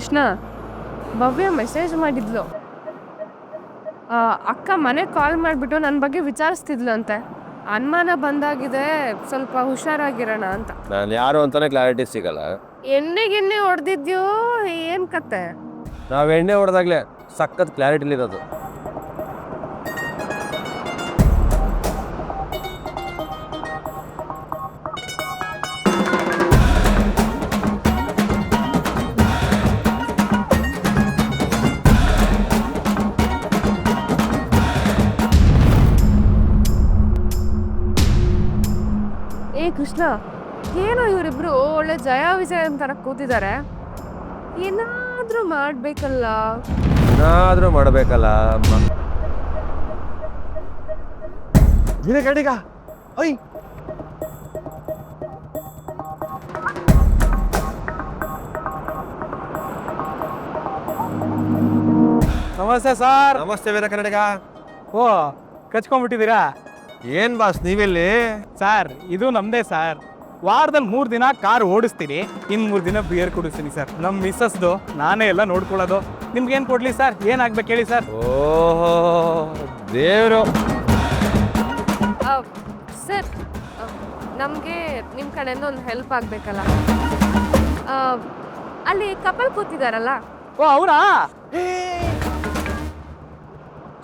ಕೃಷ್ಣ, ಭವ್ಯ message ಮಾಡಿದ್ಲು. ಅಕ್ಕ ಮನೆಗೆ ಕಾಲ್ ಮಾಡಿಬಿಟ್ಟು ನನ್ನ ಬಗ್ಗೆ ವಿಚಾರಿಸ್ತಿದ್ಲು ಅಂತೆ. ಅನುಮಾನ ಬಂದಾಗಿದೆ, ಸ್ವಲ್ಪ ಹುಷಾರಾಗಿರೋಣ ಅಂತ. ನಾನು ಯಾರು ಅಂತಾನೆ ಕ್ಲಾರಿಟಿ ಸಿಗಲ್ಲ. ಎಣ್ಣೆಗೆಣ್ಣೆ ಹೊಡೆದಿದ್ಯೋ ಏನು ಕತೆ? ನಾವು ಎಣ್ಣೆ ಹೊಡೆದಾಗ್ಲೇ ಸಖತ್ ಕ್ಲಾರಿಟಿಲಿರೋದು. ಕೃಷ್ಣ, ಏನೋ ಇವರಿಬ್ರು ಒಳ್ಳೆ ಜಯ ವಿಜಯ ಅಂತಾರ ಕೂತಿದ್ದಾರೆ. ಏನಾದ್ರೂ ಮಾಡ್ಬೇಕಲ್ಲ. ಕಡಿಗ ಐ ನಮಸ್ತೆ ಸರ್. ನಮಸ್ತೆ ವೀರ ಕನ್ನಡಿಗ. ಓ, ಕಚ್ಕೊಂಡ್ಬಿಟ್ಟಿದ್ದೀರಾ? ಏನ್ ಬಾಸ್ ನೀವೆಲ್ಲಿ? ಸರ್, ಇದು ನಮ್ದೇ ಸರ್. ವಾರದಲ್ಲಿ 3 ದಿನ ಕಾರ್ ಓಡಿಸ್ತೀನಿ, ಇನ್ 3 ದಿನ ಬಿಯರ್ ಕುಡಿಸ್ತೀನಿ ಸರ್. ನಮ್ಮ ಮಿಸ್ಸಸ್ದು ನಾನೇ ಎಲ್ಲ ನೋಡ್ಕೊಳ್ಳೋದು. ನಿಮ್ಗೇನು ಕೊಡ್ಲಿ ಸರ್? ಏನಾಗ್ಬೇಕು ಹೇಳಿ ಸರ್? ಓಹೋ ದೇವ್ರು. ಸರ್, ನಮಗೆ ನಿಮ್ಮ ಕಡೆಯಿಂದ ಒಂದು ಹೆಲ್ಪ್ ಆಗಬೇಕಲ್ಲ. ಅಲ್ಲಿ ಕಪಲ್ ಕೂತಿದಾರಲ್ಲ. ಓ, ಅವರಾ?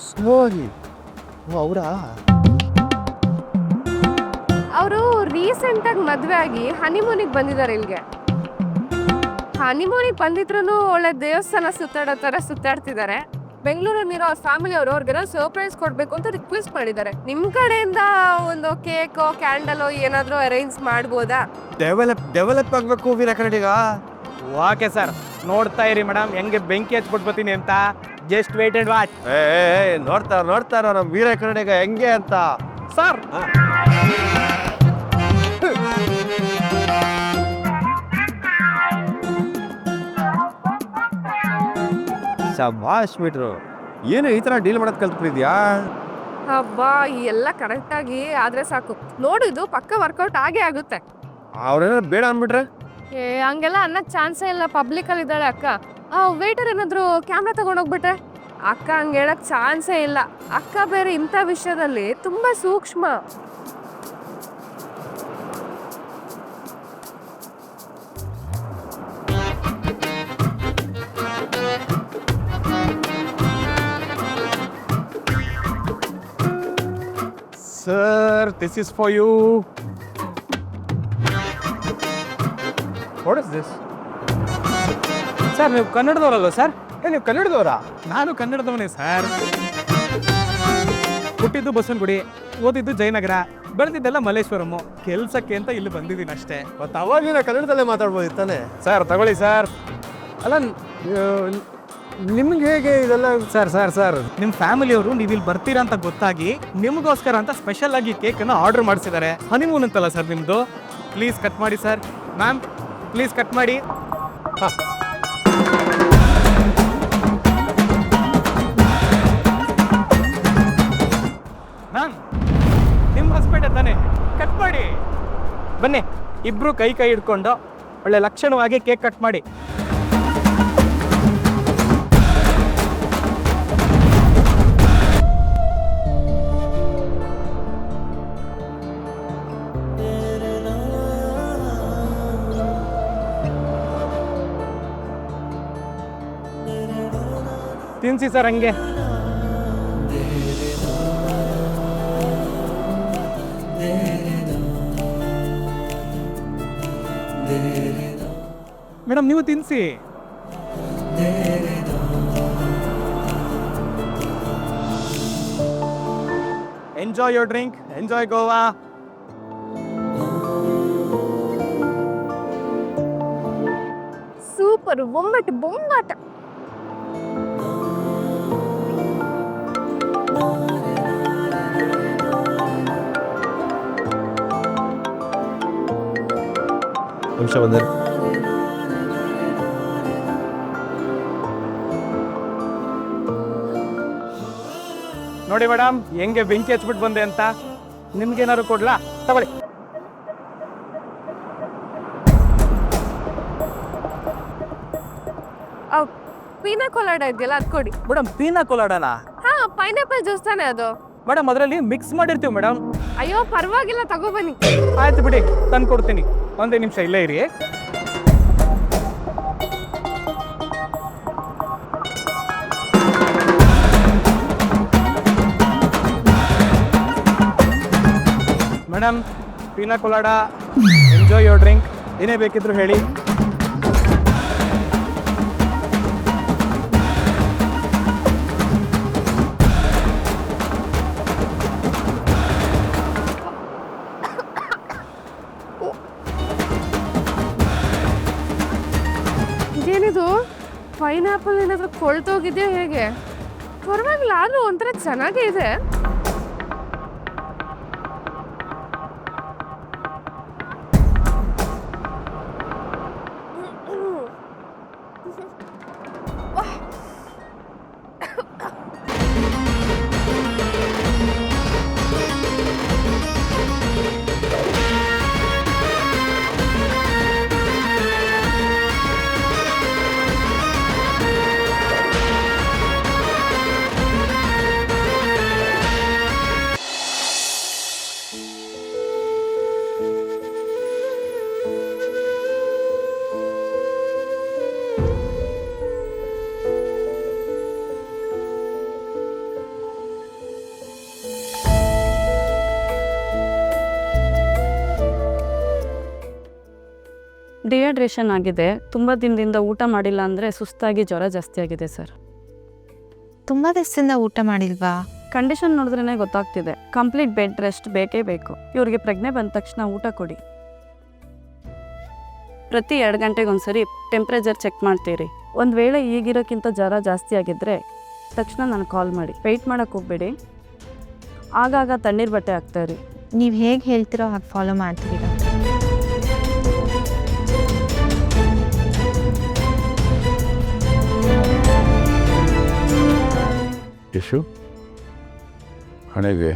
ಸ್ಲೋಲಿ. ಓ, ಅವರಾ? ಅವರು ರೀಸೆಂಟಾಗಿ ಮದುವೆ ಆಗಿ ಹನಿಮೂನಿಗೆ ಬಂದಿದ್ದಾರೆ ಇಲ್ಲಿಗೆ. ಹನಿಮೂನಿಗೆ ಬಂದಿದ್ರು ಒಳ್ಳೆ ದೇವಸ್ಥಾನ ಸುತ್ತಾಡೋ ಥರ ಸುತ್ತಾಡ್ತಿದ್ದಾರೆ. ಬೆಂಗಳೂರಲ್ಲಿರೋ ಫ್ಯಾಮಿಲಿ ಅವರು ಅವ್ರಿಗೆಲ್ಲ ಸರ್ಪ್ರೈಸ್ ಕೊಡಬೇಕು ಅಂತ ರಿಕ್ವೆಸ್ಟ್ ಮಾಡಿದ್ದಾರೆ. ನಿಮ್ಮ ಕಡೆಯಿಂದ ಒಂದು ಕೇಕೋ ಕ್ಯಾಂಡಲೋ ಏನಾದರೂ ಅರೇಂಜ್ ಮಾಡ್ಬೋದಾ? ಡೆವಲಪ್ ಆಗಬೇಕು ವೀರ ಕನ್ನಡಿಗ. ಓಕೆ ಸರ್, ನೋಡ್ತಾ ಇರಿ ಮೇಡಮ್ ಹೆಂಗೆ ಬೆಂಕಿ ಹಚ್ಬಿಟ್ಬತ್ತೀನಿ ಅಂತ. Just wait and watch. ನೋಡ್ತಾರ ನಮ್ಮ ವೀರ ಕನ್ನಡಿಗ ಹೆಂಗೆ ಅಂತ ಸರ್. ಶಭಾಷ್ ಬಿಟ್ರು. ಏನು ಈ ತರ ಡೀಲ್ ಮಾಡೋದು ಕಲ್ತ್ಬಿಟ್ಟಿದ್ಯಾ? ಹಬ್ಬಾ, ಎಲ್ಲ ಕರೆಕ್ಟಾಗಿ ಆದರೆ ಸಾಕು. ನೋಡಿದ್ದು ಪಕ್ಕ ವರ್ಕೌಟ್ ಆಗೇ ಆಗುತ್ತೆ. ಅವ್ರೇನಾದ್ರು ಬೇಡ ಅಂದ್ಬಿಟ್ರೆ? ಹಂಗೆಲ್ಲ ಅನ್ನೋಕ್ಕೆ ಚಾನ್ಸೇ ಇಲ್ಲ. ಪಬ್ಲಿಕಲ್ಲಿ ಇದ್ದಾಳೆ ಅಕ್ಕ. ವೇಟರ್ ಏನಾದರೂ ಕ್ಯಾಮ್ರಾ ತಗೊಂಡೋಗ್ಬಿಟ್ರೆ? ಅಕ್ಕ ಹಂಗೆ ಹೇಳಕ್ಕೆ ಚಾನ್ಸೇ ಇಲ್ಲ. ಅಕ್ಕ ಬೇರೆ ಇಂಥ ವಿಷಯದಲ್ಲಿ ತುಂಬ ಸೂಕ್ಷ್ಮ. Sir, this is for you. What is this? Sir, ನೀವು ಕನ್ನಡದವರಲ್ವ ಸರ್? ನೀವು ಕನ್ನಡದವರಾ? ನಾನು ಕನ್ನಡದವನೇ ಸರ್. ಹುಟ್ಟಿದ್ದು ಬಸವನಗುಡಿ, ಓದಿದ್ದು ಜಯನಗರ, ಬೆಳೆದಿದ್ದೆಲ್ಲ ಮಲ್ಲೇಶ್ವರಮ್ಮು. ಕೆಲಸಕ್ಕೆ ಅಂತ ಇಲ್ಲಿ ಬಂದಿದ್ದೀನಿ ಅಷ್ಟೇ. ಮತ್ತು ಅವಾಗಿನ ಕನ್ನಡದಲ್ಲೇ ಮಾತಾಡ್ಬೋದು ತಾನೆ? ಸರ್, ತಗೊಳ್ಳಿ ಸರ್. ಅಲ್ಲ, ನಿಮ್ಗೆ ಹೇಗೆ ಇದೆಲ್ಲ? ಸರ್ ನಿಮ್ಮ ಫ್ಯಾಮಿಲಿಯವರು ನೀವು ಇಲ್ಲಿ ಬರ್ತೀರಾ ಅಂತ ಗೊತ್ತಾಗಿ ನಿಮಗೋಸ್ಕರ ಅಂತ ಸ್ಪೆಷಲ್ ಆಗಿ ಕೇಕನ್ನು ಆರ್ಡರ್ ಮಾಡಿಸಿದ್ದಾರೆ. ಹನಿಮೂನ್ ಅಂತಲ್ಲ ಸರ್ ನಿಮ್ಮದು. ಪ್ಲೀಸ್ ಕಟ್ ಮಾಡಿ ಸರ್. ಮ್ಯಾಮ್, ಪ್ಲೀಸ್ ಕಟ್ ಮಾಡಿ. ಮ್ಯಾಮ್, ನಿಮ್ಮ ಹಸ್ಬೆಂಡ್ ತಾನೆ? ಕಟ್ ಮಾಡಿ. ಬನ್ನಿ, ಇಬ್ರು ಕೈ ಹಿಡ್ಕೊಂಡು ಒಳ್ಳೆ ಲಕ್ಷಣವಾಗಿ ಕೇಕ್ ಕಟ್ ಮಾಡಿ. ತಿನ್ಸಿ ಸರ್ ಹಂಗೆ. ಮೇಡಮ್, ನೀವು ತಿನ್ಸಿ. Enjoy your drink, enjoy Goa. Super, ಬೊಂಬಾಟ ಬೊಂಬಾಟ. ನಿಮಿಷ ಬಂದೆ. ನೋಡಿ ಮೇಡಮ್, ಹೆಂಗೆ ಬೆಂಕಿ ಹಚ್ಬಿಟ್ಟು ಬಂದೆ ಅಂತ. ನಿಮ್ಗೇನಾದ್ರು ಕೊಡ್ಲಾ? ತಗೊಳ್ಳಿ. ಪೀನಾ ಕೊಲಾಡ ಇದೆಯಲ್ಲ ಅದು ಕೊಡಿ. ಮೇಡಮ್ ಪೀನಾ ಕೊಲಾಡನಾ? ಹಾ, ಪೈನಾಪಲ್ ಜ್ಯೂಸ್ ತಾನೆ ಅದು. ಮೇಡಮ್ ಅದರಲ್ಲಿ ಮಿಕ್ಸ್ ಮಾಡಿರ್ತೀವಿ ಮೇಡಮ್. ಅಯ್ಯೋ ಪರವಾಗಿಲ್ಲ, ತಗೋಬನ್ನಿ. ಆಯ್ತು ಬಿಡಿ, ತಂದು ಕೊಡ್ತೀನಿ. ಒಂದೇ ನಿಮಿಷ ಇಲ್ಲೇ ಇರಿ. Madam pina colada, enjoy your drink. ಏನೇ ಬೇಕಿದ್ರು ಹೇಳಿ. ಇದೇನಿದು, ಪೈನಾಪಲ್ ಏನಾದರೂ ಕೊಳ್ತೋಗಿದೆಯಾ ಹೇಗೆ? ಪರವಾಗಿಲ್ಲ, ಆದ್ರೂ ಒಂಥರ ಚೆನ್ನಾಗೇ ಇದೆ. ಡಿಹೈಡ್ರೇಷನ್ ಆಗಿದೆ. ತುಂಬ ದಿನದಿಂದ ಊಟ ಮಾಡಿಲ್ಲ ಅಂದರೆ ಸುಸ್ತಾಗಿ ಜ್ವರ ಜಾಸ್ತಿ ಆಗಿದೆ ಸರ್. ತುಂಬ ದಿವಸದಿಂದ ಊಟ ಮಾಡಿಲ್ವಾ? ಕಂಡೀಷನ್ ನೋಡಿದ್ರೇ ಗೊತ್ತಾಗ್ತಿದೆ. ಕಂಪ್ಲೀಟ್ ಬೆಡ್ ರೆಸ್ಟ್ ಬೇಕೇ ಬೇಕು. ಇವ್ರಿಗೆ ಪ್ರಜ್ಞೆ ಬಂದ ತಕ್ಷಣ ಊಟ ಕೊಡಿ. ಪ್ರತಿ 2 ಗಂಟೆಗೊಂದ್ಸರಿ ಟೆಂಪ್ರೇಚರ್ ಚೆಕ್ ಮಾಡ್ತೀರಿ. ಒಂದು ವೇಳೆ ಈಗಿರೋಕ್ಕಿಂತ ಜ್ವರ ಜಾಸ್ತಿ ಆಗಿದ್ದರೆ ತಕ್ಷಣ ನಾನು ಕಾಲ್ ಮಾಡಿ. ವೆಯ್ಟ್ ಮಾಡೋಕ್ಕೆ ಹೋಗಬೇಡಿ. ಆಗಾಗ ತಣ್ಣೀರು ಬಟ್ಟೆ ಹಾಕ್ತಾಯಿರಿ. ನೀವು ಹೇಗೆ ಹೇಳ್ತಿರೋ ಹಾಗೆ ಫಾಲೋ ಮಾಡ್ತೀವಿ. ಯಶು, ಹಣೆಗೆ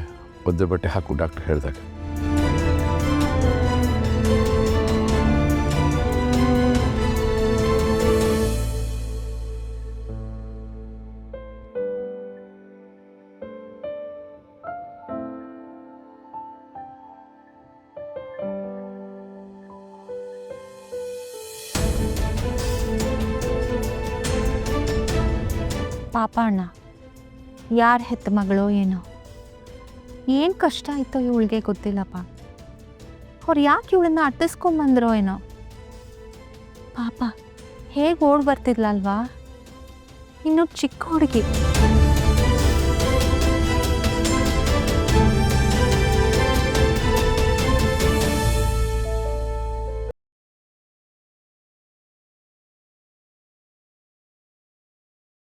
ಒದ್ದೆ ಬಟ್ಟೆ ಹಾಕು ಡಾಕ್ಟರ್ ಹೇಳಿದಾಗ. ಪಾಪ ಅಣ್ಣ, ಯಾರು ಹೆತ್ತ ಮಗಳೋ ಏನೋ, ಏನು ಕಷ್ಟ ಆಯಿತೋ ಇವಳಿಗೆ ಗೊತ್ತಿಲ್ಲಪ್ಪ. ಅವ್ರು ಯಾಕೆ ಇವಳನ್ನ ಅಟ್ಟಿಸ್ಕೊಂಬಂದ್ರೋ ಏನೋ. ಪಾಪ ಹೇಗೆ ಓಡ್ ಬರ್ತಿದ್ಲಲ್ವಾ, ಇನ್ನು ಚಿಕ್ಕ ಹುಡುಗಿ.